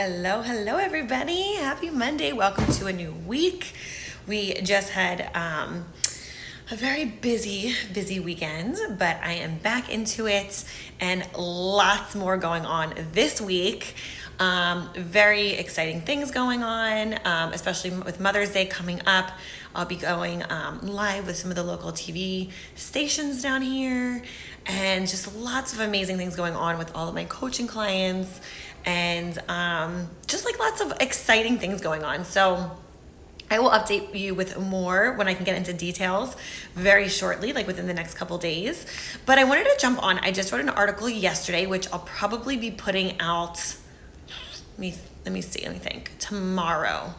Hello, everybody. Happy Monday. Welcome to a new week. We just had a very busy weekend, but I am back into it and lots more going on this week. Very exciting things going on, especially with Mother's Day coming up. I'll be going live with some of the local TV stations down here, and just lots of amazing things going on with all of my coaching clients, and just like lots of exciting things going on. So I will update you with more when I can get into details very shortly, like within the next couple days. But I wanted to jump on. I just wrote an article yesterday, which I'll probably be putting out. Let me think.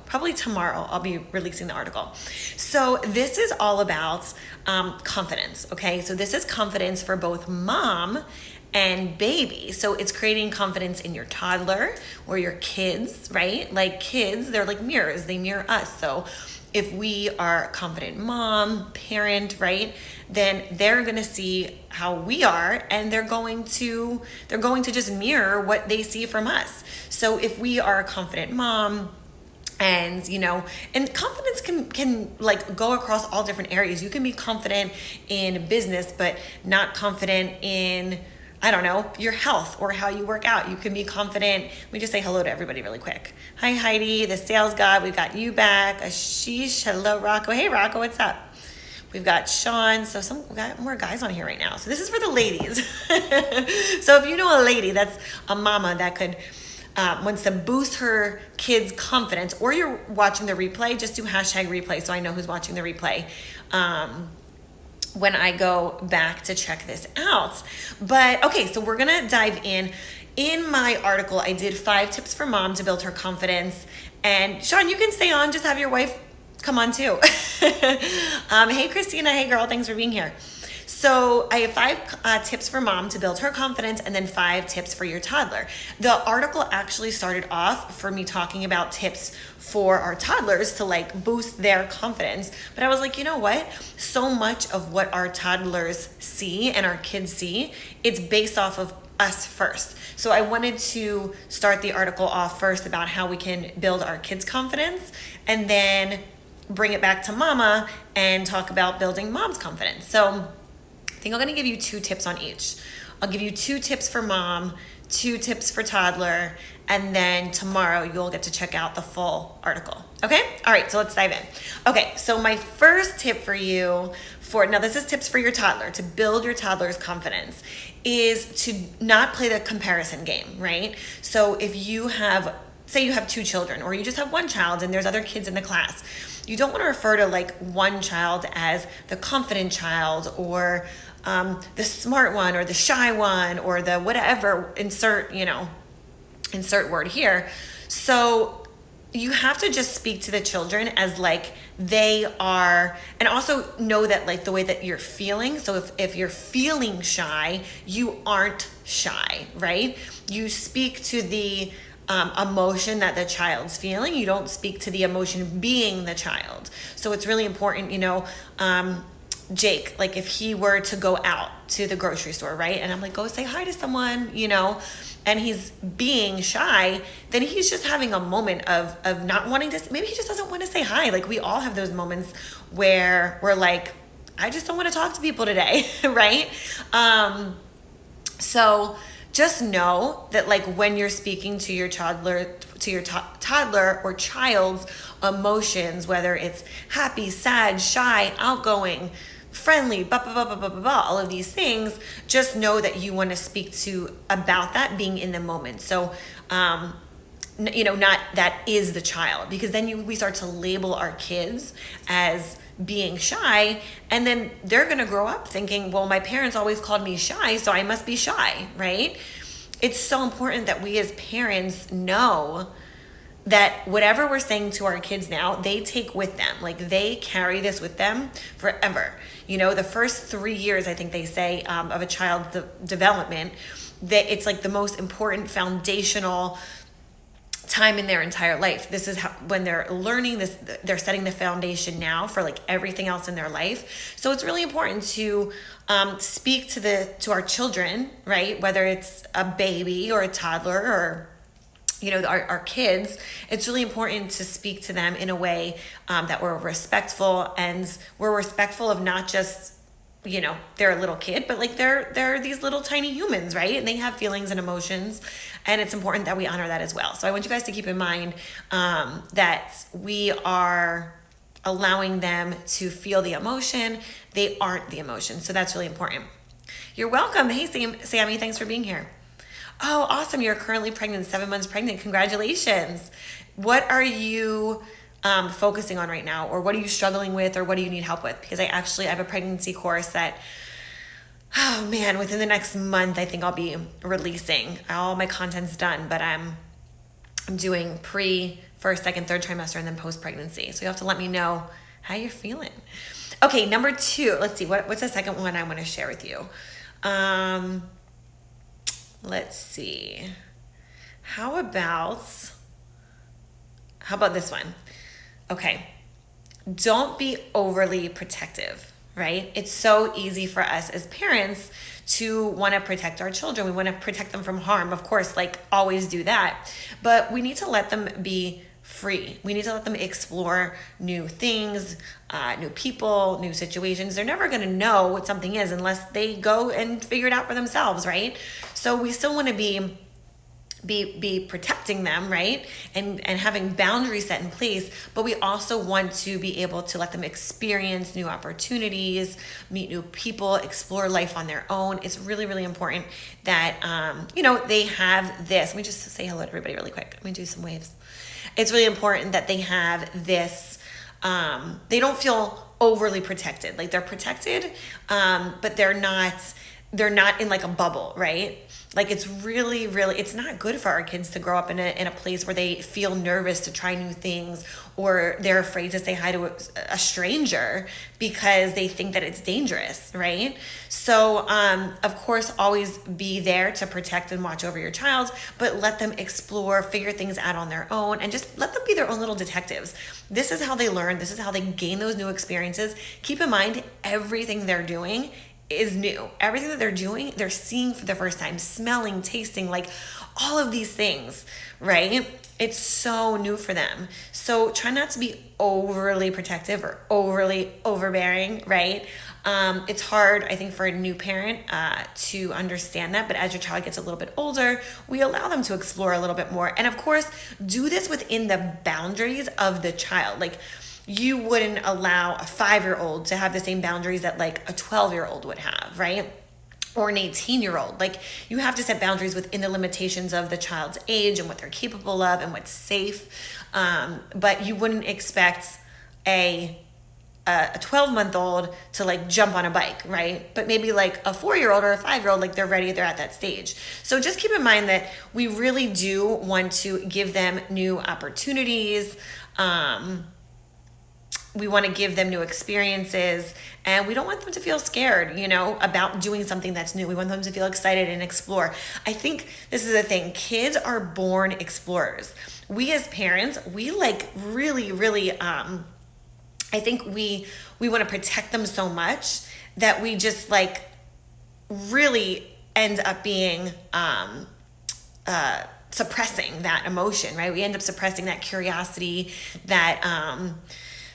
Probably tomorrow, I'll be releasing the article. So this is all about confidence, okay? So this is confidence for both mom and baby. So it's creating confidence in your toddler or your kids, right? Like kids, they're like mirrors. They mirror us. So if we are a confident mom, parent, right, then they're going to see how we are, and they're going to just mirror what they see from us. So if we are a confident mom, and and confidence can like go across all different areas. You can be confident in business, but not confident in, I don't know, your health or how you work out. You can be confident. Let me just say hello to everybody really quick. Hi, Heidi, the sales guy. We got you back. Ashish, hello, Rocco. Hey, Rocco, what's up? We've got Sean. So we got more guys on here right now. So this is for the ladies. So if you know a lady that's a mama that could wants to boost her kids' confidence, or you're watching the replay, just do #replay so I know who's watching the replay when I go back to check this out. But okay, so we're gonna dive in. In my article, I did 5 tips for mom to build her confidence. And Sean, you can stay on, just have your wife come on too. Hey Christina, hey girl, thanks for being here. So I have 5 tips for mom to build her confidence, and then 5 tips for your toddler. The article actually started off for me talking about tips for our toddlers to like boost their confidence. But I was like, you know what? So much of what our toddlers see and our kids see, it's based off of us first. So I wanted to start the article off first about how we can build our kids' confidence, and then bring it back to mama and talk about building mom's confidence. So I think I'm going to give you 2 tips on each. I'll give you 2 tips for mom, 2 tips for toddler, and then tomorrow you'll get to check out the full article. Okay? All right, so let's dive in. Okay, so my first tip for you now this is tips for your toddler to build your toddler's confidence, is to not play the comparison game, right? So if say you have 2 children, or you just have 1 child and there's other kids in the class, you don't want to refer to like one child as the confident child, or the smart one, or the shy one, or the whatever, insert word here. So you have to just speak to the children as like they are, and also know that like the way that you're feeling. So if you're feeling shy, you aren't shy, right? You speak to the emotion that the child's feeling. You don't speak to the emotion being the child. So it's really important, Jake, like if he were to go out to the grocery store, right? And I'm like, go say hi to someone, and he's being shy, then he's just having a moment of not wanting to, maybe he just doesn't want to say hi. Like we all have those moments where we're like, I just don't want to talk to people today, right? So just know that like when you're speaking to your toddler or child's emotions, whether it's happy, sad, shy, outgoing, friendly, all of these things, just know that you want to speak to about that being in the moment. So, not that is the child, because then we start to label our kids as being shy, and then they're going to grow up thinking, well, my parents always called me shy, so I must be shy, right? It's so important that we as parents know that whatever we're saying to our kids now, they take with them. Like they carry this with them forever. The first 3 years, I think they say, of a child's development, that it's like the most important foundational time in their entire life. This is when they're learning this, they're setting the foundation now for like everything else in their life. So it's really important to speak to our children, right? Whether it's a baby or a toddler or our kids, it's really important to speak to them in a way that we're respectful, and we're respectful of not just, they're a little kid, but like they're these little tiny humans, right? And they have feelings and emotions, and it's important that we honor that as well. So I want you guys to keep in mind that we are allowing them to feel the emotion. They aren't the emotion. So that's really important. You're welcome. Hey, Sammy, thanks for being here. Oh, awesome. You're currently pregnant, 7 months pregnant. Congratulations. What are you focusing on right now? Or what are you struggling with? Or what do you need help with? Because I have a pregnancy course that, oh man, within the next month, I think I'll be releasing. All my content's done, but I'm doing first, second, third trimester, and then post-pregnancy. So you have to let me know how you're feeling. Okay, number 2. Let's see. What's the second one I want to share with you? Let's see. How about this one? Okay. Don't be overly protective, right? It's so easy for us as parents to want to protect our children. We want to protect them from harm. Of course, like always do that. But we need to let them be free. We need to let them explore new things, new people, new situations. They're never going to know what something is unless they go and figure it out for themselves, right? So we still want to be protecting them, right? And having boundaries set in place, but we also want to be able to let them experience new opportunities, meet new people, explore life on their own. It's really, really important that, they have this. Let me just say hello to everybody really quick. Let me do some waves. It's really important that they have this, they don't feel overly protected. Like they're protected, but they're not in like a bubble, right? Like it's really, really, it's not good for our kids to grow up in a place where they feel nervous to try new things, or they're afraid to say hi to a stranger because they think that it's dangerous, right? So, of course, always be there to protect and watch over your child, but let them explore, figure things out on their own, and just let them be their own little detectives. This is how they learn. This is how they gain those new experiences. Keep in mind, everything they're doing is new. Everything that they're doing, they're seeing for the first time, smelling, tasting, like all of these things, right? It's so new for them. So try not to be overly protective or overly overbearing, right? It's hard, I think, for a new parent to understand that, but as your child gets a little bit older, we allow them to explore a little bit more. And of course, do this within the boundaries of the child. Like, you wouldn't allow a 5-year-old to have the same boundaries that like a 12-year-old would have, right? Or an 18-year-old. Like, you have to set boundaries within the limitations of the child's age and what they're capable of and what's safe. But you wouldn't expect a 12-month-old to like jump on a bike, right? But maybe like a 4-year-old or a 5-year-old, like they're at that stage. So just keep in mind that we really do want to give them new opportunities. We want to give them new experiences, and we don't want them to feel scared, about doing something that's new. We want them to feel excited and explore. I think this is the thing. Kids are born explorers. We as parents, we like really, really, I think we want to protect them so much that we just like really end up being, suppressing that emotion, right? We end up suppressing that curiosity,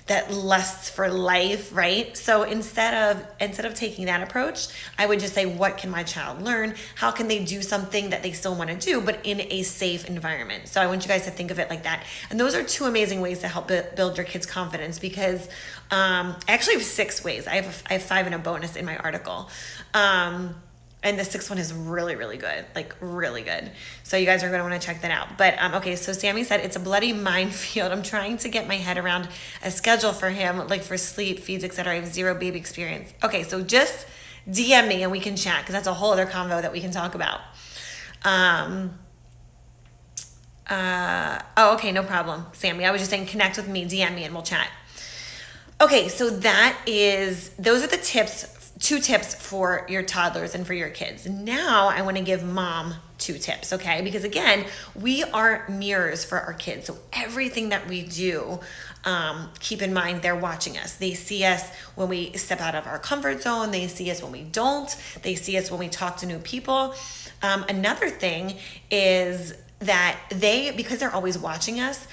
that lusts for life, right? So instead of taking that approach, I would just say, what can my child learn? How can they do something that they still want to do, but in a safe environment? So I want you guys to think of it like that. And those are 2 amazing ways to help build your kids' confidence, because I actually have 6 ways. I have 5 and a bonus in my article. And the 6th one is really, really good, like really good. So you guys are going to want to check that out. But okay, so Sammy said, it's a bloody minefield. I'm trying to get my head around a schedule for him, like for sleep, feeds, etc. I have 0 baby experience. Okay, so just DM me and we can chat, because that's a whole other convo that we can talk about. Okay, no problem, Sammy. I was just saying, connect with me, DM me, and we'll chat. Okay, so those are the tips. 2 tips for your toddlers and for your kids. Now I want to give mom 2 tips, okay? Because again, we are mirrors for our kids. So everything that we do, keep in mind, they're watching us. They see us when we step out of our comfort zone. They see us when we don't. They see us when we talk to new people. Another thing is that because they're always watching us,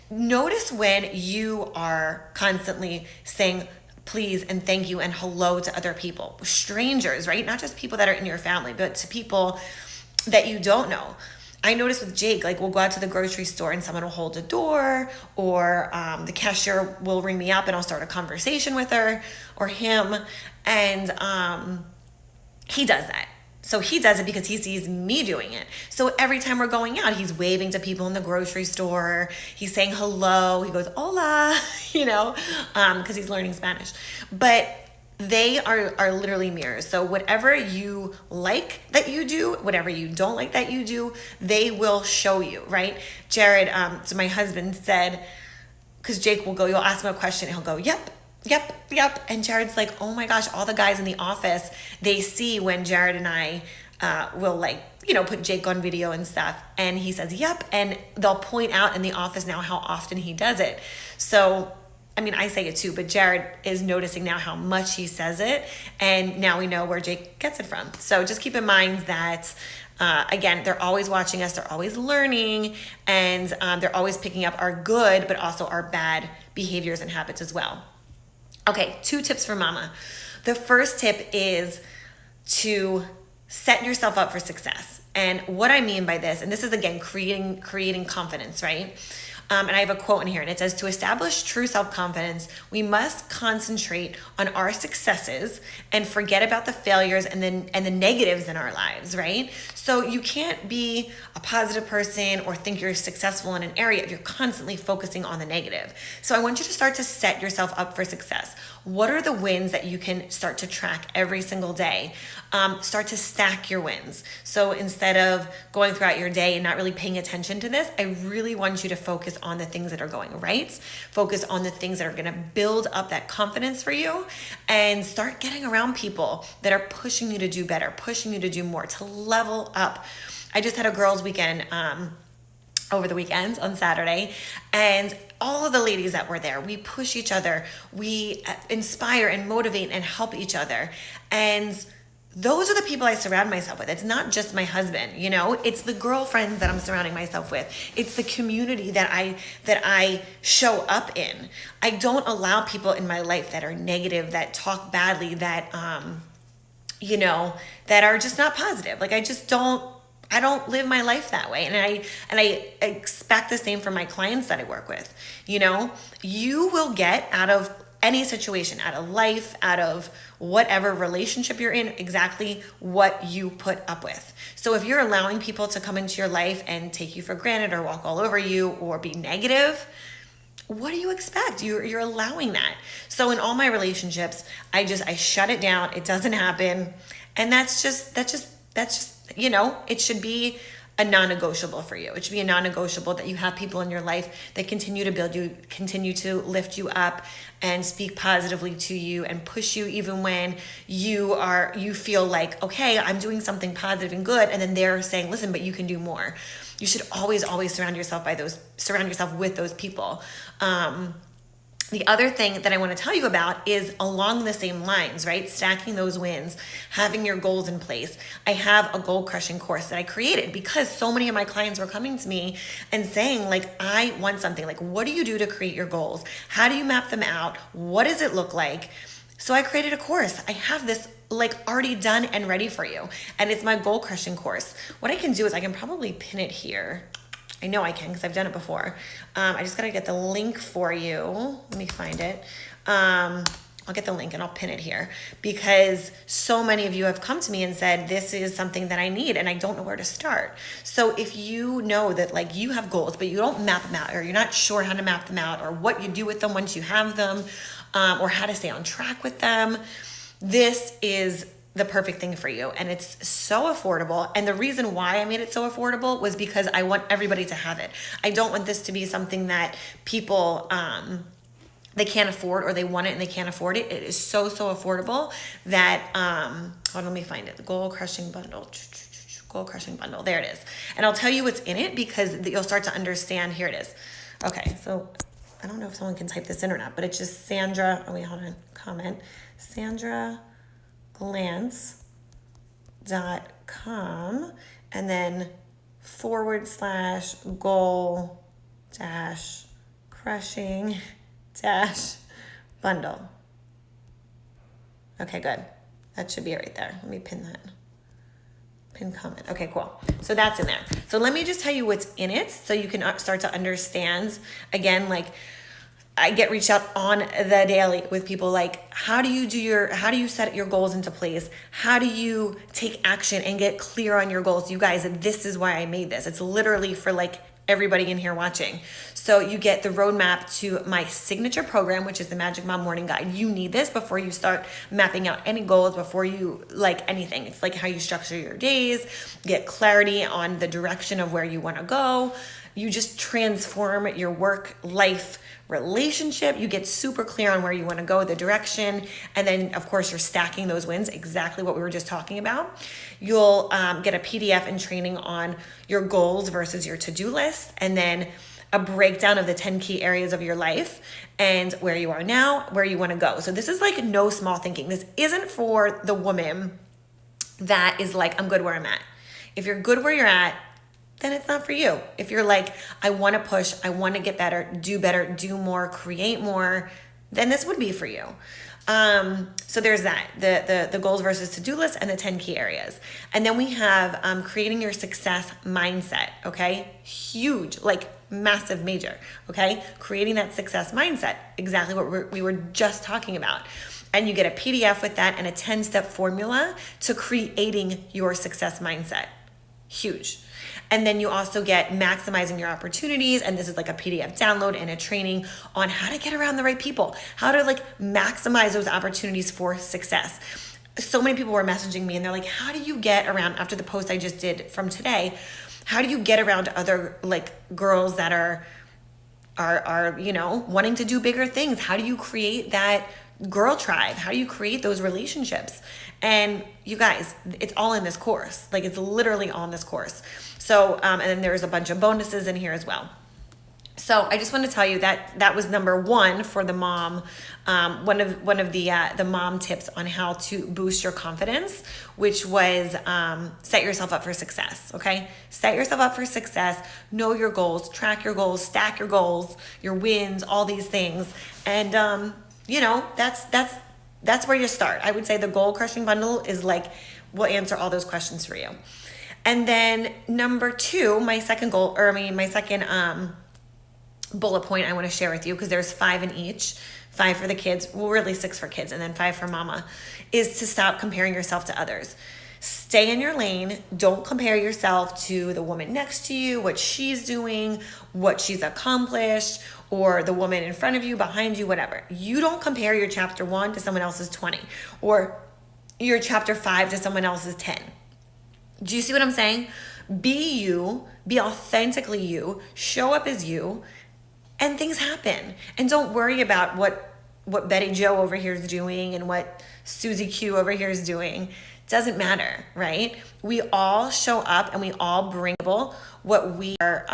notice when you are constantly saying please and thank you and hello to other people, strangers, right? Not just people that are in your family, but to people that you don't know. I noticed with Jake, like we'll go out to the grocery store and someone will hold the door, or the cashier will ring me up and I'll start a conversation with her or him. And he does that. So he does it because he sees me doing it. So every time we're going out, he's waving to people in the grocery store. He's saying hello. He goes, hola, because he's learning Spanish. But they are literally mirrors. So whatever you like that you do, whatever you don't like that you do, they will show you, right? Jared, so my husband said, because Jake will go, you'll ask him a question and he'll go, yep. And Jared's like, oh my gosh, all the guys in the office, they see when Jared and I will put Jake on video and stuff. And he says, yep. And they'll point out in the office now how often he does it. So, I mean, I say it too, but Jared is noticing now how much he says it. And now we know where Jake gets it from. So just keep in mind that, again, they're always watching us. They're always learning. And they're always picking up our good, but also our bad behaviors and habits as well. Okay, 2 tips for mama. The first tip is to set yourself up for success. And what I mean by this, and this is again creating confidence, right? And I have a quote in here, and it says, to establish true self-confidence, we must concentrate on our successes and forget about the failures and the negatives in our lives, right? So you can't be a positive person or think you're successful in an area if you're constantly focusing on the negative. So I want you to start to set yourself up for success. What are the wins that you can start to track every single day? Start to stack your wins. So instead of going throughout your day and not really paying attention to this, I really want you to focus on the things that are going right. Focus on the things that are going to build up that confidence for you, and start getting around people that are pushing you to do better, pushing you to do more, to level up. I just had a girls' weekend over the weekend on Saturday, and all of the ladies that were there, we push each other, we inspire and motivate and help each other. And those are the people I surround myself with. It's not just my husband, it's the girlfriends that I'm surrounding myself with. It's the community that I show up in. I don't allow people in my life that are negative, that talk badly, that that are just not positive. Like I don't live my life that way. And I expect the same from my clients that I work with. You will get out of any situation, out of life, out of whatever relationship you're in, exactly what you put up with. So if you're allowing people to come into your life and take you for granted or walk all over you or be negative, what do you expect? You're allowing that. So in all my relationships, I shut it down. It doesn't happen. And that's just it should be a non-negotiable for you. It should be a non-negotiable that you have people in your life that continue to build you, continue to lift you up and speak positively to you and push you even when you feel like, okay, I'm doing something positive and good. And then they're saying, listen, but you can do more. You should always surround yourself with those people. The other thing that I want to tell you about is along the same lines, right? Stacking those wins, having your goals in place. I have a goal crushing course that I created because so many of my clients were coming to me and saying, like, I want something. Like, what do you do to create your goals? How do you map them out? What does it look like? So I created a course. I have this already done and ready for you. And it's my goal crushing course. What I can do is I can probably pin it here. I know I can because I've done it before. I just got to get the link for you. Let me find it. I'll get the link and I'll pin it here because so many of you have come to me and said, this is something that I need and I don't know where to start. So if you know that you have goals, but you don't map them out, or you're not sure how to map them out, or what you do with them once you have them, or how to stay on track with them, this is the perfect thing for you. And it's so affordable. And the reason why I made it so affordable was because I want everybody to have it. I don't want this to be something that people, they can't afford, or they want it and they can't afford it. It is so affordable that, hold on, let me find it. The Goal Crushing Bundle. There it is. And I'll tell you what's in it because you'll start to understand. Here it is. Okay. So I don't know if someone can type this in or not, but it's just Sandra. Oh wait, hold on. Comment. Glandt.com, and then /goal dash crushing dash bundle. Okay, good. That should be it right there. Let me pin that. Pin comment. Okay, cool. So that's in there. So let me just tell you what's in it so you can start to understand. Again, like I get reached out on the daily with people like, how do you set your goals into place? How do you take action and get clear on your goals? You guys, this is why I made this. It's literally for like everybody in here watching. So you get the roadmap to my signature program, which is the Magic Mom Morning Guide. You need this before you start mapping out any goals, before you like anything. It's like how you structure your days, get clarity on the direction of where you want to go. You just transform your work life relationship. You get super clear on where you want to go, the direction, and then of course you're stacking those wins, exactly what we were just talking about. You'll get a PDF and training on your goals versus your to-do list, and then a breakdown of the 10 key areas of your life and where you are now, where you want to go. So this is like no small thinking. This isn't for the woman that is like, I'm good where I'm at. If you're good where you're at, then it's not for you. If you're like, I want to push, I want to get better, do more, create more, then this would be for you. So there's that, the goals versus to-do list and the 10 key areas. And then we have creating your success mindset, okay? Huge, like massive, major, okay? Creating that success mindset, exactly what we were just talking about. And you get a PDF with that and a 10-step formula to creating your success mindset. Huge. And then you also get maximizing your opportunities. And this is like a PDF download and a training on how to get around the right people, how to like maximize those opportunities for success. So many people were messaging me and they're like, how do you get around, after the post I just did from today, how do you get around other like girls that are, you know, wanting to do bigger things? How do you create that girl tribe? How do you create those relationships? And you guys, it's all in this course. Like it's literally all in this course. So, and then there's a bunch of bonuses in here as well. So I just want to tell you that that was number one for the mom. One of the mom tips on how to boost your confidence, which was set yourself up for success. Okay, set yourself up for success. Know your goals, track your goals, stack your goals, your wins, all these things, and you know that's where you start. I would say the goal crushing bundle is like will answer all those questions for you. And then number two, my second bullet point I want to share with you, because there's 5 in each, 5 for the kids, well really 6 for kids and then 5 for mama, is to stop comparing yourself to others. Stay in your lane. Don't compare yourself to the woman next to you, what she's doing, what she's accomplished, or the woman in front of you, behind you, whatever. You don't compare your chapter 1 to someone else's 20 or your chapter 5 to someone else's 10. Do you see what I'm saying? Be you, be authentically you, show up as you, and things happen. And don't worry about what Betty Joe over here is doing and what Susie Q over here is doing. Doesn't matter, right? We all show up and we all bring what we are,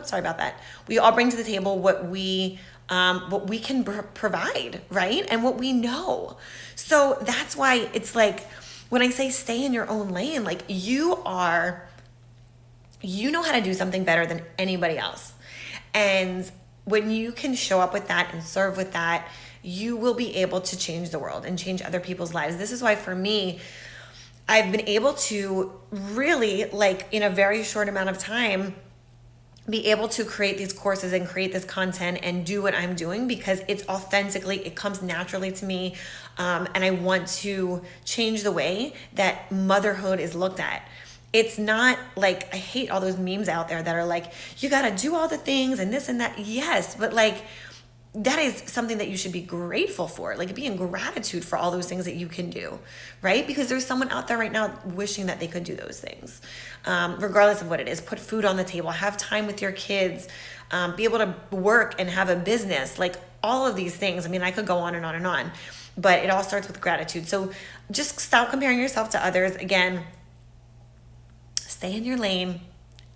sorry about that. We all bring to the table what we can provide, right? And what we know. So that's why it's like, when I say stay in your own lane, like you know how to do something better than anybody else. And when you can show up with that and serve with that, you will be able to change the world and change other people's lives. This is why for me, I've been able to really, like in a very short amount of time, be able to create these courses and create this content and do what I'm doing, because it comes naturally to me. And I want to change the way that motherhood is looked at. It's not like, I hate all those memes out there that are like, you got to do all the things and this and that. Yes, but like, that is something that you should be grateful for. Like be in gratitude for all those things that you can do, right? Because there's someone out there right now wishing that they could do those things. Regardless of what it is, put food on the table, have time with your kids, be able to work and have a business, like all of these things. I mean, I could go on and on and on, but it all starts with gratitude. So just stop comparing yourself to others. Again, stay in your lane.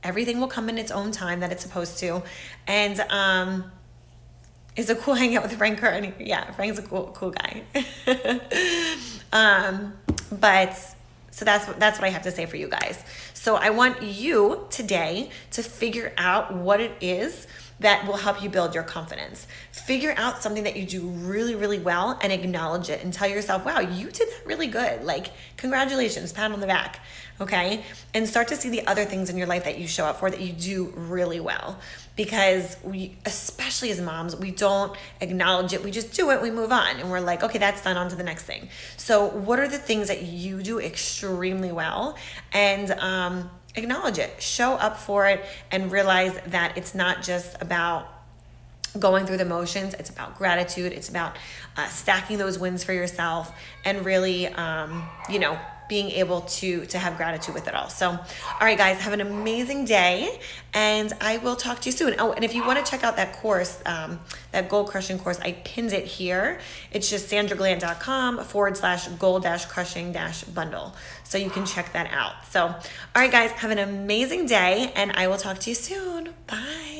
Everything will come in its own time that it's supposed to. And, it's a cool hangout with Frank Curtin. Yeah, Frank's a cool guy. But so that's what I have to say for you guys. So I want you today to figure out what it is that will help you build your confidence. Figure out something that you do really, really well and acknowledge it and tell yourself, wow, you did that really good. Like, congratulations, pat on the back, okay? And start to see the other things in your life that you show up for that you do really well. Because we, especially as moms, we don't acknowledge it. We just do it, we move on, and we're like, okay, that's done, on to the next thing. So what are the things that you do extremely well? And acknowledge it, show up for it, and realize that it's not just about going through the motions. It's about gratitude. It's about stacking those wins for yourself, and really, being able to have gratitude with it all. So, all right, guys, have an amazing day, and I will talk to you soon. Oh, and if you want to check out that course, that goal crushing course, I pinned it here. It's just sandraglandt.com/goal-crushing-bundle. So you can check that out. So, all right, guys, have an amazing day, and I will talk to you soon. Bye.